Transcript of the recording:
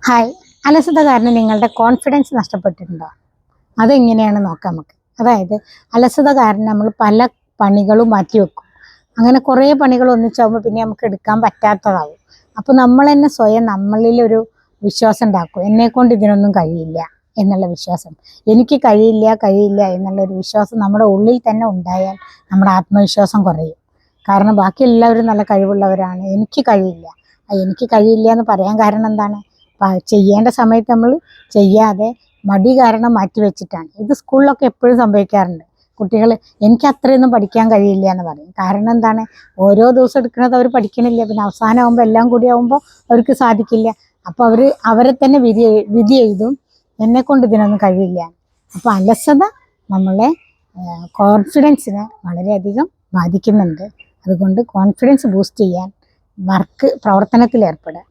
Hi. അലസത കാരണം നിങ്ങളുടെ കോൺഫിഡൻസ് നഷ്ടപ്പെട്ടിട്ടുണ്ടോ? അതെങ്ങനെയാണ് നോക്കാം നമുക്ക്. അതായത് അലസത കാരണം നമ്മൾ പല പണികളും മാറ്റി വെക്കും. അങ്ങനെ കുറേ പണികൾ ഒന്നിച്ചാകുമ്പോൾ പിന്നെ നമുക്ക് എടുക്കാൻ പറ്റാത്തതാവും. അപ്പോൾ നമ്മൾ തന്നെ സ്വയം നമ്മളിലൊരു വിശ്വാസം ഉണ്ടാക്കും, എന്നെക്കൊണ്ട് ഇതിനൊന്നും കഴിയില്ല എന്നുള്ള വിശ്വാസം. എനിക്ക് കഴിയില്ല എന്നുള്ളൊരു വിശ്വാസം നമ്മുടെ ഉള്ളിൽ തന്നെ ഉണ്ടായാൽ നമ്മുടെ ആത്മവിശ്വാസം കുറയും. കാരണം ബാക്കി എല്ലാവരും നല്ല കഴിവുള്ളവരാണ്, എനിക്ക് കഴിയില്ല. എനിക്ക് കഴിയില്ല എന്ന് പറയാൻ കാരണം എന്താണ്? ചെയ്യേണ്ട സമയത്ത് നമ്മൾ ചെയ്യാതെ മടി കാരണം മാറ്റി വെച്ചിട്ടാണ്. ഇത് സ്കൂളിലൊക്കെ എപ്പോഴും സംഭവിക്കാറുണ്ട്. കുട്ടികൾ എനിക്ക് അത്രയൊന്നും പഠിക്കാൻ കഴിയില്ല എന്ന് പറയും. കാരണം എന്താണ്? ഓരോ ദിവസം എടുക്കുന്നത് അവർ പഠിക്കണില്ല. പിന്നെ അവസാനമാകുമ്പോൾ എല്ലാം കൂടി ആകുമ്പോൾ അവർക്ക് സാധിക്കില്ല. അപ്പോൾ അവരെ തന്നെ വിധി എഴുതും, എന്നെക്കൊണ്ട് ഇതിനൊന്നും കഴിയില്ല. അപ്പോൾ അലസത നമ്മളെ കോൺഫിഡൻസിനെ വളരെയധികം ബാധിക്കുന്നുണ്ട്. അതുകൊണ്ട് കോൺഫിഡൻസ് ബൂസ്റ്റ് ചെയ്യാൻ പ്രവർത്തനത്തിൽ ഏർപ്പെടുക.